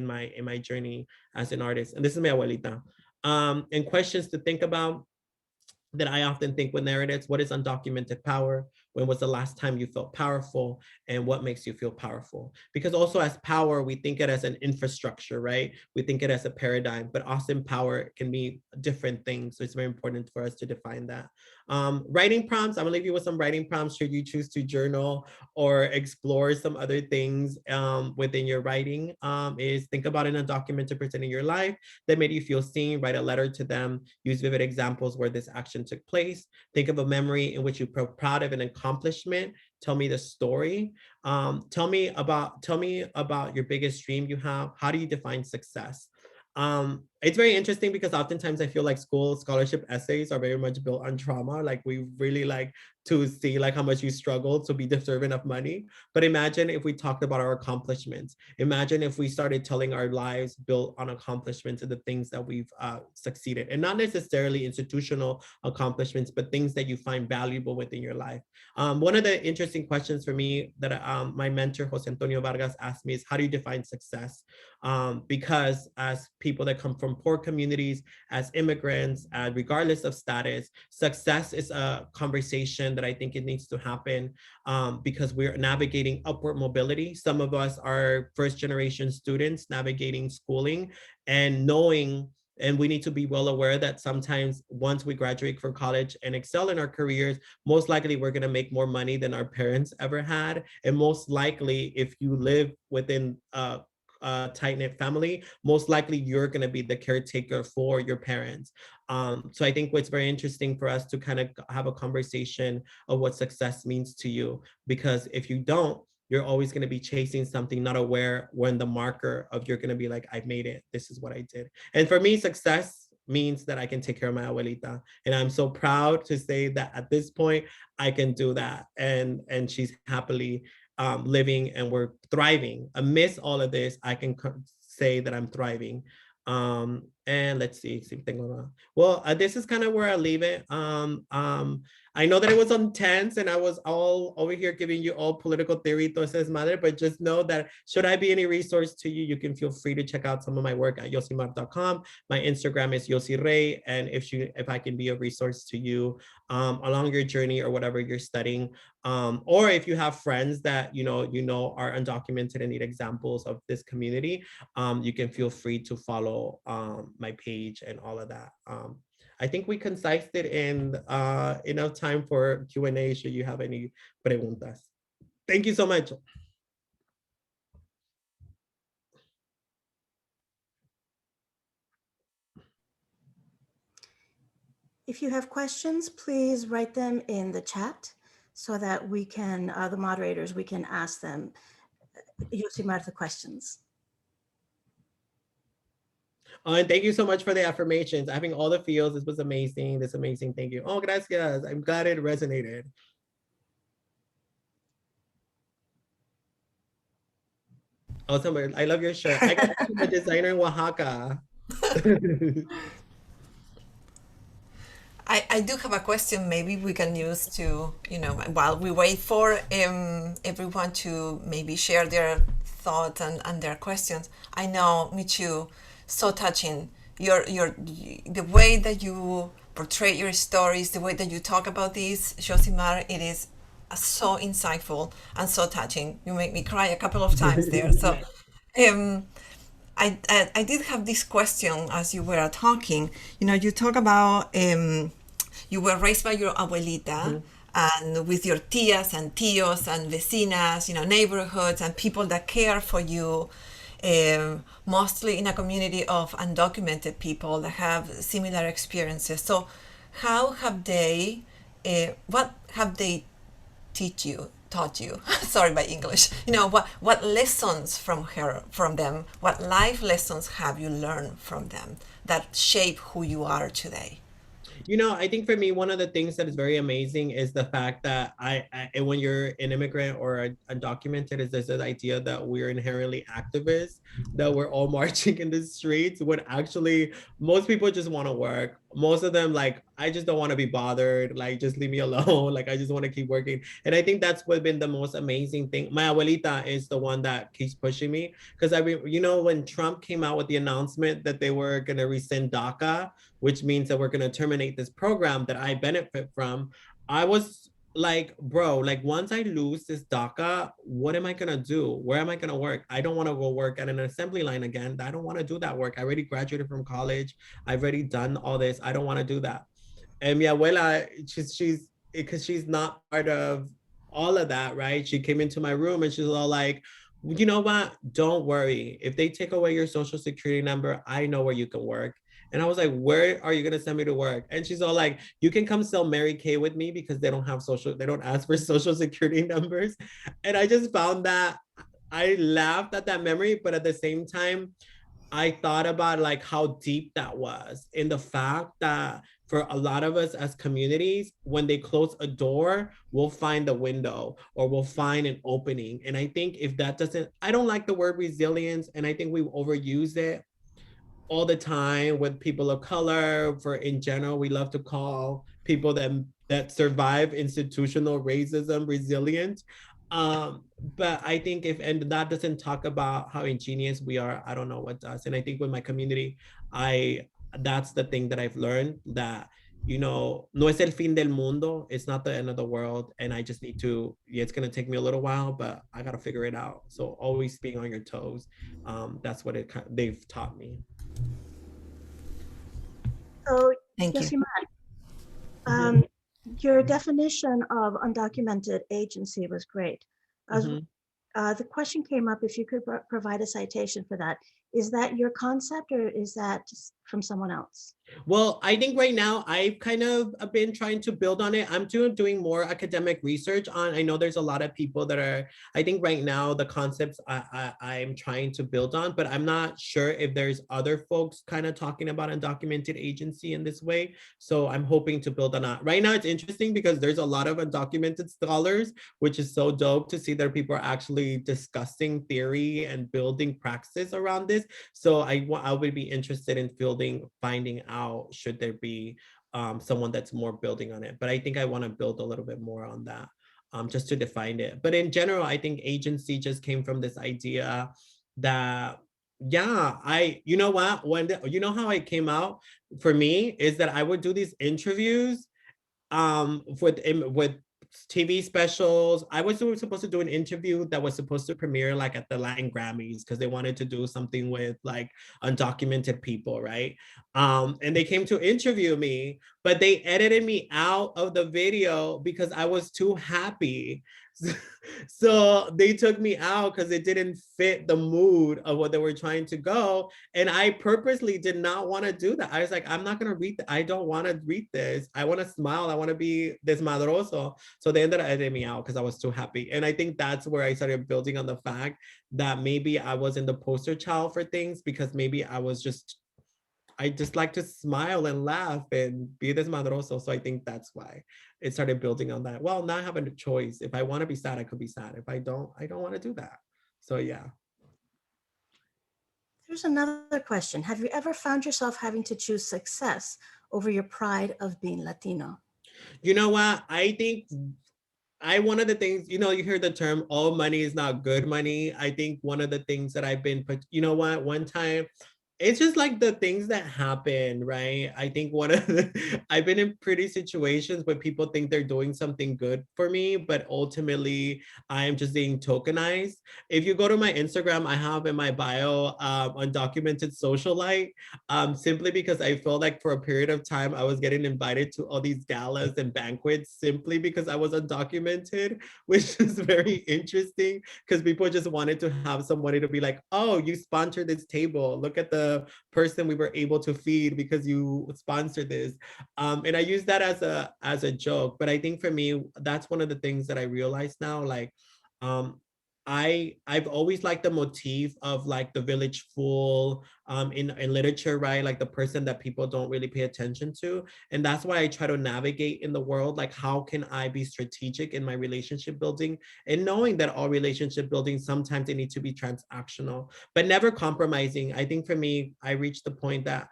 Speaker 2: my journey as an artist. And this is my abuelita. And questions to think about that I often think with narratives: what is undocumented power? When was the last time you felt powerful? And what makes you feel powerful? Because also as power, we think it as an infrastructure, right? We think it as a paradigm, but often power can be different things. So it's very important for us to define that. Writing prompts, I'm gonna leave you with some writing prompts should you choose to journal or explore some other things within your writing. Is think about an undocumented person in your life that made you feel seen. Write a letter to them. Use vivid examples where this action took place. Think of a memory in which you feel proud of an accomplishment. Tell me the story. Tell me about your biggest dream you have. How do you define success? It's very interesting because oftentimes I feel like school scholarship essays are very much built on trauma. Like we really like to see like how much you struggled to be deserving of money. But imagine if we talked about our accomplishments. Imagine if we started telling our lives built on accomplishments and the things that we've succeeded, and not necessarily institutional accomplishments, but things that you find valuable within your life. One of the interesting questions for me that my mentor, Jose Antonio Vargas, asked me is, how do you define success? Because as people that come from poor communities, as immigrants, regardless of status, success is a conversation that I think it needs to happen because we're navigating upward mobility. Some of us are first generation students navigating schooling and knowing, and we need to be well aware that sometimes once we graduate from college and excel in our careers, most likely we're going to make more money than our parents ever had. And most likely, if you live within a tight-knit family, most likely you're going to be the caretaker for your parents. So I think what's very interesting for us to kind of have a conversation of what success means to you, because if you don't, you're always going to be chasing something, not aware when the marker of you're going to be like, I've made it. This is what I did. And for me, success means that I can take care of my abuelita. And I'm so proud to say that at this point, I can do that. And she's happily living and we're thriving. Amidst all of this, I can say that I'm thriving. And let's see, well, this is kind of where I leave it. I know that it was intense and I was all over here giving you all political theory, entonces madre, but just know that should I be any resource to you, you can feel free to check out some of my work at yosimar.com. My Instagram is Yosi and if I can be a resource to you along your journey or whatever you're studying, or if you have friends that you know are undocumented and need examples of this community, you can feel free to follow my page and all of that. I think we concised it in enough time for Q&A should you have any preguntas. Thank you so much.
Speaker 1: If you have questions, please write them in the chat so that we can, the moderators, we can ask them, Yosimar, the questions.
Speaker 2: Oh, and thank you so much for the affirmations. Having all the feels, this was amazing. This amazing. Thank you. Oh, gracias. I'm glad it resonated. Oh, somebody, I love your shirt. I got it from a designer in Oaxaca.
Speaker 3: I do have a question maybe we can use to, while we wait for everyone to maybe share their thoughts and their questions. I know, me too, so touching. The way that you portray your stories, the way that you talk about this, Josimar, it is so insightful and so touching. You make me cry a couple of times there. So um, I did have this question as you were talking. You talk about you were raised by your abuelita
Speaker 2: Mhm.
Speaker 3: and with your tias and tios and vecinas, neighborhoods and people that care for you, mostly in a community of undocumented people that have similar experiences. So, how have they, what have they taught you sorry, by English, what lessons from them, what life lessons have you learned from them that shape who you are today?
Speaker 2: I think for me, one of the things that is very amazing is the fact that and when you're an immigrant or undocumented, is there's this idea that we're inherently activists, that we're all marching in the streets, when actually most people just want to work. Most of them, like, I just don't want to be bothered. Like, just leave me alone. Like, I just want to keep working. And I think that's what been the most amazing thing. My abuelita is the one that keeps pushing me. Because when Trump came out with the announcement that they were going to rescind DACA, which means that we're going to terminate this program that I benefit from, I was like, bro, like, once I lose this DACA, what am I going to do? Where am I going to work? I don't want to go work at an assembly line again. I don't want to do that work. I already graduated from college. I've already done all this. I don't want to do that. And mi abuela, she's because she's not part of all of that, right? She came into my room and she's all like, you know what? Don't worry. If they take away your social security number, I know where you can work. And I was like, where are you gonna send me to work? And she's all like, you can come sell Mary Kay with me because they don't ask for social security numbers. And I just found that I laughed at that memory, but at the same time, I thought about like how deep that was in the fact that for a lot of us as communities, when they close a door, we'll find a window or we'll find an opening. And I think if that doesn't, I don't like the word resilience, and I think we've overused it all the time with people of color. For in general, we love to call people that survive institutional racism resilient. But I think if and that doesn't talk about how ingenious we are, I don't know what does. And I think with my community, I that's the thing that I've learned, that no es el fin del mundo. It's not the end of the world. And I just need to, yeah, it's going to take me a little while, but I got to figure it out. So always being on your toes. That's what they've taught me.
Speaker 1: So,
Speaker 3: Thank you.
Speaker 1: Yosimar,
Speaker 2: Mhm,
Speaker 1: your definition of undocumented agency was great.
Speaker 2: mhm.
Speaker 1: The question came up if you could provide a citation for that. Is that your concept or is that from someone else?
Speaker 2: Well, I think right now I've kind of been trying to build on it. I'm doing more academic research on. I know there's a lot of people that are. I think right now the concepts I'm trying to build on, but I'm not sure if there's other folks kind of talking about undocumented agency in this way. So I'm hoping to build on that. Right now it's interesting because there's a lot of undocumented scholars, which is so dope to see that people are actually discussing theory and building practices around this. So I would be interested in finding out should there be someone that's more building on it. But I think I want to build a little bit more on that, just to define it. But in general, I think agency just came from this idea that, yeah, you know what, you know how I came out for me is that I would do these interviews with TV specials. I was supposed to do an interview that was supposed to premiere like at the Latin Grammys because they wanted to do something with like undocumented people, right? And they came to interview me, but they edited me out of the video because I was too happy. So they took me out because it didn't fit the mood of what they were trying to go. And I purposely did not want to do that. I was like, I'm not going to read I don't want to read this. I want to smile. I want to be desmadroso. So they ended up editing me out because I was too happy. And I think that's where I started building on the fact that maybe I wasn't the poster child for things because maybe I was just I just like to smile and laugh and be desmadroso. So I think that's why it started building on that. Well, now I have a choice. If I want to be sad, I could be sad. If I don't want to do that. So yeah.
Speaker 1: There's another question. Have you ever found yourself having to choose success over your pride of being Latino?
Speaker 2: You know what? I think one of the things, you know, you hear the term all money is not good money. I think one of the things that I've been put, you know what, one time it's just like the things that happen, right? I think one of the, I've been in pretty situations where people think they're doing something good for me, but ultimately I'm just being tokenized. If you go to my Instagram, I have in my bio undocumented socialite, simply because I felt like for a period of time I was getting invited to all these galas and banquets simply because I was undocumented, which is very interesting because people just wanted to have somebody to be like, oh, you sponsored this table. Look at the person we were able to feed because you sponsored this. And I use that as a joke. But I think for me, that's one of the things that I realize now. Like, um, I've always liked the motif of like the village fool in literature, right? Like the person that people don't really pay attention to. And that's why I try to navigate in the world. Like, how can I be strategic in my relationship building, and knowing that all relationship building sometimes they need to be transactional, but never compromising. I think for me, I reached the point that,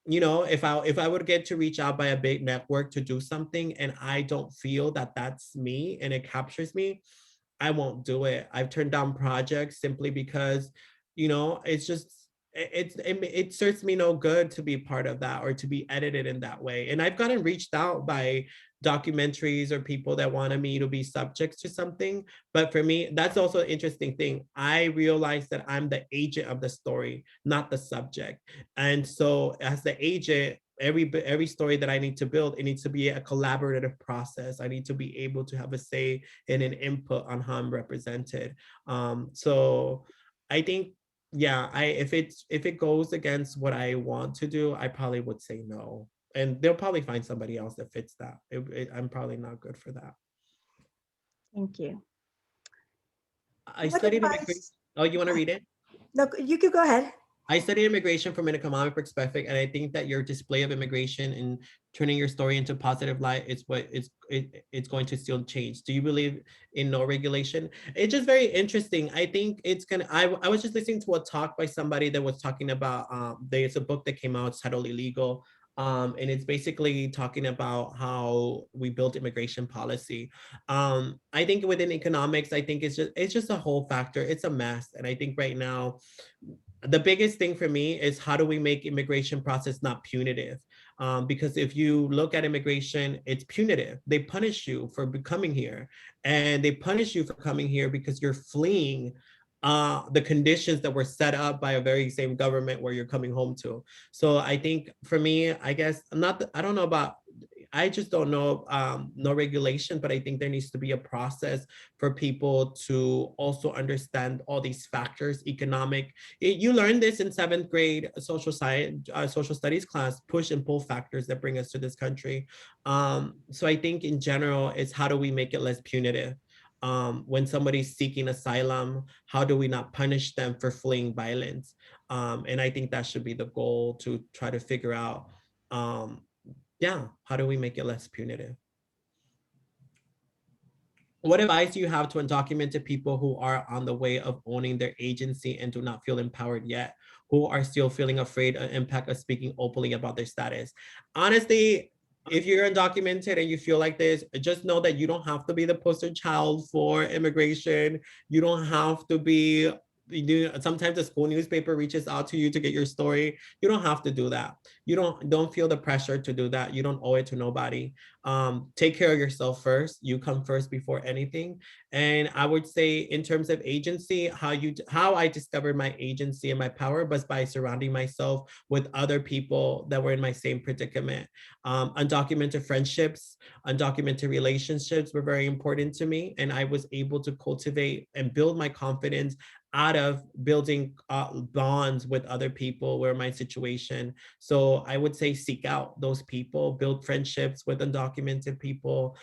Speaker 2: you know, if I would get to reach out by a big network to do something and I don't feel that that's me and it captures me, I won't do it. I've turned down projects simply because, you know, it's just it serves me no good to be part of that or to be edited in that way. And I've gotten reached out by documentaries or people that wanted me to be subject to something. But for me, that's also an interesting thing. I realized that I'm the agent of the story, not the subject. And so as the agent, every story that I need to build, it needs to be a collaborative process. I need to be able to have a say and an input on how I'm represented. So I think, yeah, if it goes against what I want to do, I probably would say no. And they'll probably find somebody else that fits that. I'm probably not good for that.
Speaker 1: Thank you.
Speaker 2: I
Speaker 1: What
Speaker 2: studied immigration.
Speaker 1: advice?
Speaker 2: Oh, you want to read it?
Speaker 1: No, you could go ahead.
Speaker 2: I studied immigration from an economic perspective, and I think that your display of immigration and turning your story into positive light is what it's going to still change. Do you believe in no regulation? It's just very interesting. I think it's gonna. I was just listening to a talk by somebody that was talking about. There's a book that came out. It's titled Illegal. And it's basically talking about how we build immigration policy. I think within economics, I think it's just a whole factor. It's a mess, and I think right now the biggest thing for me is how do we make immigration process not punitive? Because if you look at immigration, it's punitive. They punish you for coming here, and they punish you for coming here because you're fleeing the conditions that were set up by a very same government where you're coming home to. So I think for me, I guess I don't know about, I just don't know, no regulation, but I think there needs to be a process for people to also understand all these factors, economic. You learn this in seventh grade social science, social studies class, push and pull factors that bring us to this country. So I think in general, it's how do we make it less punitive? When somebody's seeking asylum, how do we not punish them for fleeing violence? And I think that should be the goal, to try to figure out, yeah, how do we make it less punitive? What advice do you have to undocumented people who are on the way of owning their agency and do not feel empowered yet, who are still feeling afraid of impact of speaking openly about their status? Honestly, if you're undocumented and you feel like this, just know that you don't have to be the poster child for immigration. You don't have to be, sometimes the school newspaper reaches out to you to get your story. You don't have to do that. You don't feel the pressure to do that. You don't owe it to nobody. Take care of yourself first. You come first before anything. And I would say, in terms of agency, how I discovered my agency and my power was by surrounding myself with other people that were in my same predicament. Undocumented friendships, undocumented relationships were very important to me, and I was able to cultivate and build my confidence out of building bonds with other people who are in my situation. So I would say seek out those people, build friendships with undocumented people,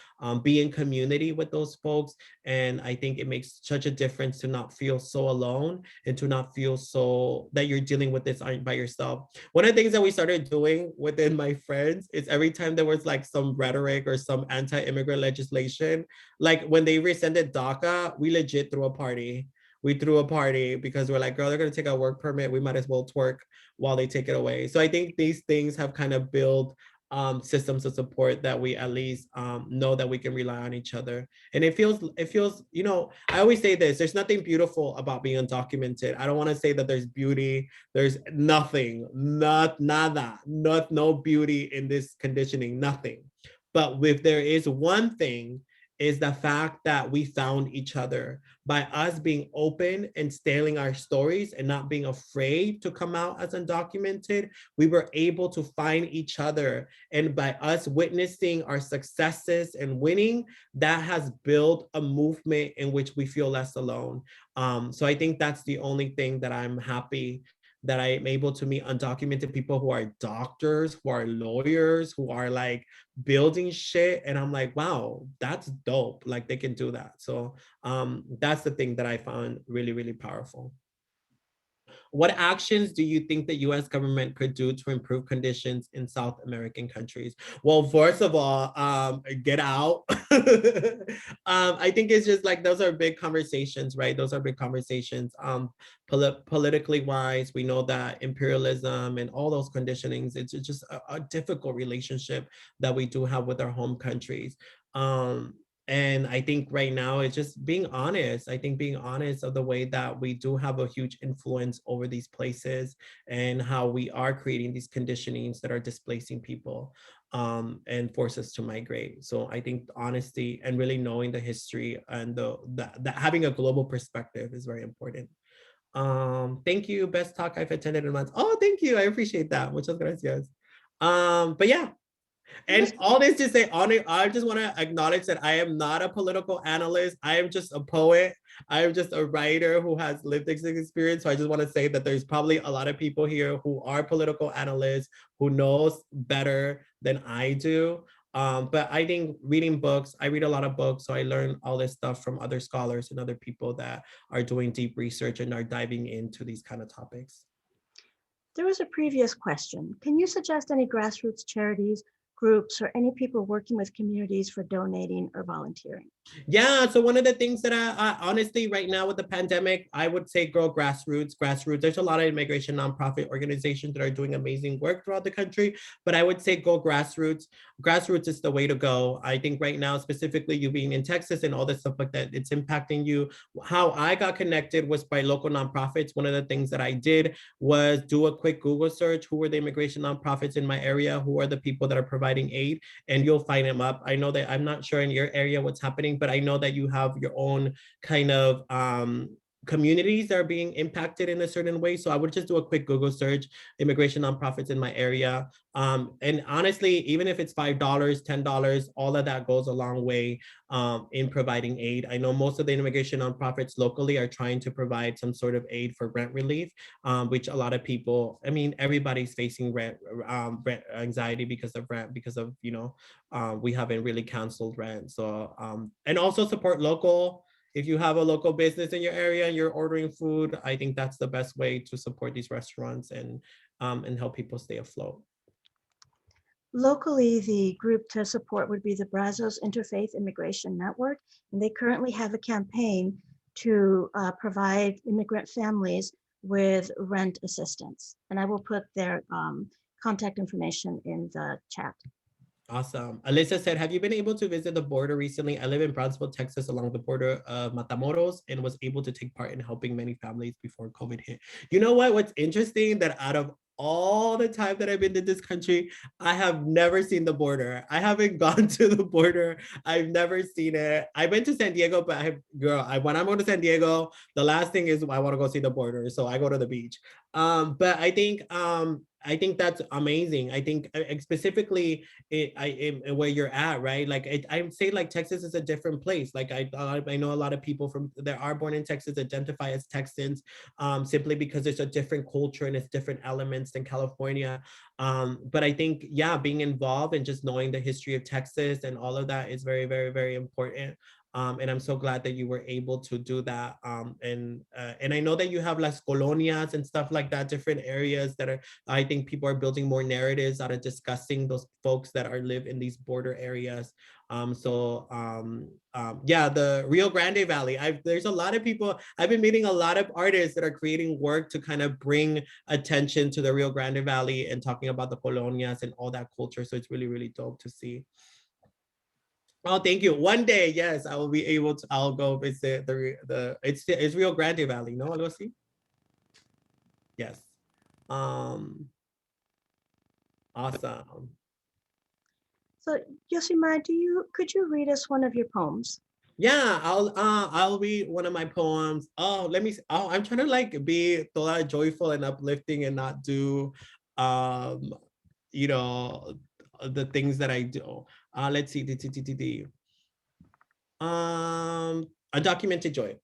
Speaker 2: be in community with those folks. And I think it makes such a difference to not feel so alone and to not feel so that you're dealing with this by yourself. One of the things that we started doing within my friends is every time there was like some rhetoric or some anti-immigrant legislation, like when they rescinded DACA, we legit threw a party. We threw a party because we're like, girl, they're gonna take our work permit. We might as well twerk while they take it away. So I think these things have kind of built systems of support that we at least know that we can rely on each other. And it feels, you know, I always say this, there's nothing beautiful about being undocumented. I don't want to say that there's beauty. There's nothing, no beauty in this conditioning, nothing. But if there is one thing, is the fact that we found each other by us being open and telling our stories and not being afraid to come out as undocumented. We were able to find each other, and by us witnessing our successes and winning, that has built a movement in which we feel less alone. So I think that's the only thing that I'm happy that I'm able to meet undocumented people who are doctors, who are lawyers, who are like building shit. And I'm like, wow, that's dope. Like they can do that. So that's the thing that I found really, really powerful. What actions do you think the US government could do to improve conditions in South American countries? Well, first of all, get out. I think it's just like, those are big conversations, right? Those are big conversations. Politically wise, we know that imperialism and all those conditionings, it's just a difficult relationship that we do have with our home countries. And I think right now it's just being honest. I think being honest of the way that we do have a huge influence over these places and how we are creating these conditionings that are displacing people and force us to migrate. So I think honesty and really knowing the history and the having a global perspective is very important. Thank you. Best talk I've attended in months. Oh, thank you. I appreciate that. Muchas gracias. But yeah, and all this to say, I just want to acknowledge that I am not a political analyst. I am just a poet. I am just a writer who has lived experience. So I just want to say that there's probably a lot of people here who are political analysts, who knows better than I do. But I think reading books, I read a lot of books. So I learn all this stuff from other scholars and other people that are doing deep research and are diving into these kind of topics.
Speaker 1: There was a previous question. Can you suggest any grassroots charities, groups, or any people working with communities for donating or volunteering?
Speaker 2: Yeah, so one of the things that I honestly right now with the pandemic, I would say go grassroots. There's a lot of immigration nonprofit organizations that are doing amazing work throughout the country, but I would say go grassroots. Grassroots is the way to go. I think right now, specifically you being in Texas and all this stuff like that, it's impacting you. How I got connected was by local nonprofits. One of the things that I did was do a quick Google search. Who are the immigration nonprofits in my area? Who are the people that are providing aid? And you'll find them up. I know that I'm not sure in your area what's happening, but I know that you have your own kind of communities that are being impacted in a certain way. So I would just do a quick Google search, immigration nonprofits in my area. And honestly, even if it's $5, $10, all of that goes a long way in providing aid. I know most of the immigration nonprofits locally are trying to provide some sort of aid for rent relief, which a lot of people, I mean, everybody's facing rent anxiety because of rent, because of, you know, we haven't really canceled rent. So, and also support local. If you have a local business in your area and you're ordering food, I think that's the best way to support these restaurants and help people stay afloat.
Speaker 1: Locally, the group to support would be the Brazos Interfaith Immigration Network, and they currently have a campaign to provide immigrant families with rent assistance. And I will put their contact information in the chat.
Speaker 2: Awesome. Alyssa said, have you been able to visit the border recently? I live in Brownsville, Texas, along the border of Matamoros, and was able to take part in helping many families before COVID hit. You know what? What's interesting that out of all the time that I've been to this country, I have never seen the border. I haven't gone to the border. I've never seen it. I went to San Diego, but when I'm going to San Diego, the last thing is I want to go see the border. So I go to the beach. But I think that's amazing. I think specifically where you're at, right? Like I say like Texas is a different place. Like I know a lot of people that are born in Texas identify as Texans simply because it's a different culture and it's different elements immigrants in California. But I think, yeah, being involved and just knowing the history of Texas and all of that is very, very, very important. And I'm so glad that you were able to do that. And I know that you have las colonias and stuff like that, different areas that are, I think people are building more narratives out of discussing those folks that are live in these border areas. Yeah, the Rio Grande Valley, there's a lot of people, I've been meeting a lot of artists that are creating work to kind of bring attention to the Rio Grande Valley and talking about the colonias and all that culture. So it's really, really dope to see. Oh, thank you. One day, yes, I will be able to. I'll go visit it's Rio Grande Valley, no, Lucy? Yes. Awesome.
Speaker 1: So, Yosimar, could you read us one of your poems?
Speaker 2: Yeah, I'll read one of my poems. Oh, let me. Oh, I'm trying to like be toda joyful and uplifting and not do, you know, the things that I do. Let's see. Undocumented joy.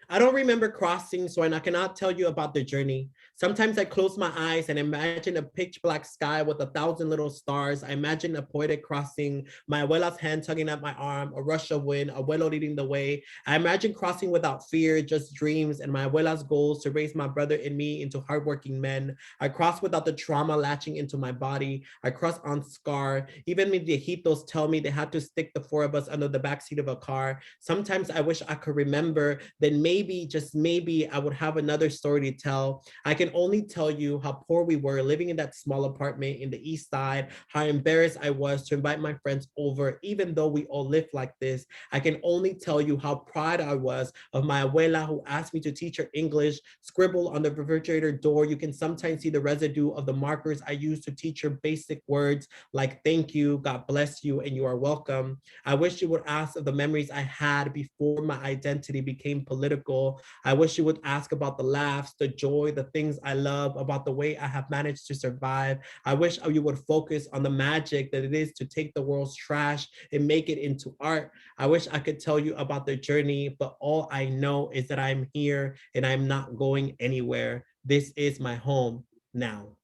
Speaker 2: I don't remember crossing, so I cannot tell you about the journey. Sometimes I close my eyes and imagine a pitch black sky with 1,000 little stars. I imagine a poetic crossing, my abuela's hand tugging at my arm, a rush of wind, abuelo leading the way. I imagine crossing without fear, just dreams, and my abuela's goals to raise my brother and me into hardworking men. I cross without the trauma latching into my body. I cross unscarred. Even the viejitos tell me they had to stick the 4 of us under the backseat of a car. Sometimes I wish I could remember, then maybe, just maybe, I would have another story to tell. I can only tell you how poor we were living in that small apartment in the East Side, how embarrassed I was to invite my friends over, even though we all lived like this. I can only tell you how proud I was of my abuela who asked me to teach her English. Scribbled on the refrigerator door, you can sometimes see the residue of the markers I used to teach her basic words like thank you, God bless you, and you are welcome. I wish you would ask of the memories I had before my identity became political. I wish you would ask about the laughs, the joy, the things I love, about the way I have managed to survive. I wish you would focus on the magic that it is to take the world's trash and make it into art. I wish I could tell you about the journey, but all I know is that I'm here and I'm not going anywhere. This is my home now.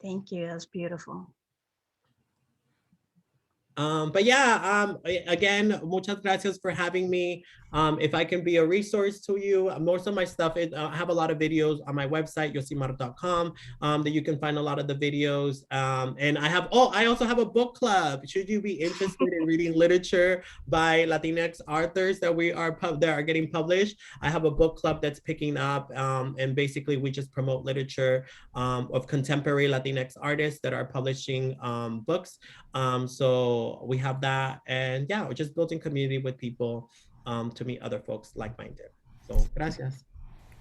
Speaker 1: Thank you. That's beautiful.
Speaker 2: But yeah, again, muchas gracias for having me. If I can be a resource to you, most of my stuff, I have a lot of videos on my website, yosimar.com, that you can find a lot of the videos. And I also have a book club. Should you be interested in reading literature by Latinx authors that are getting published, I have a book club that's picking up. And basically we just promote literature of contemporary Latinx artists that are publishing books. So we have that, and yeah, we're just building community with people to meet other folks like-minded. So gracias.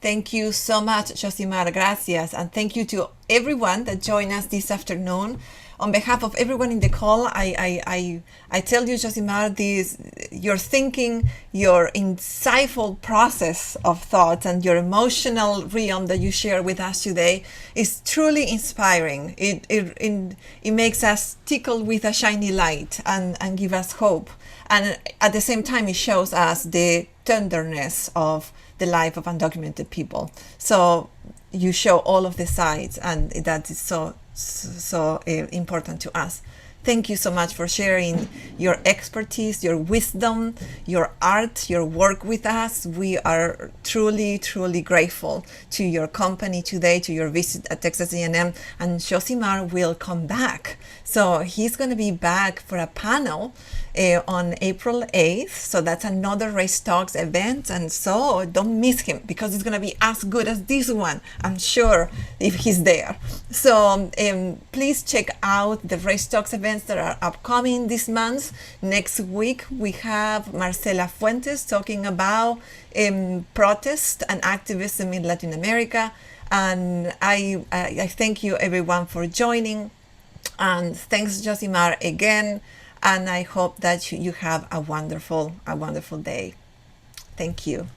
Speaker 3: Thank you so much, Yosimar. Gracias. And thank you to everyone that joined us this afternoon. On behalf of everyone in the call, I tell you, Yosimar, your thinking, your insightful process of thought, and your emotional realm that you share with us today is truly inspiring. It makes us tickle with a shiny light and give us hope. And at the same time, it shows us the tenderness of the life of undocumented people. So you show all of the sides, and that is so important to us. Thank you so much for sharing your expertise, your wisdom, your art, your work with us. We are truly, truly grateful to your company today, to your visit at Texas A&M. And Yosimar will come back. So he's going to be back for a panel on April 8th. So that's another Race Talks event. And so don't miss him, because it's going to be as good as this one, I'm sure, if he's there. So please check out the Race Talks events that are upcoming this month. Next week, we have Marcela Fuentes talking about protest and activism in Latin America. And I thank you everyone for joining. And thanks, Yosimar, again. And I hope that you have a wonderful day. Thank you.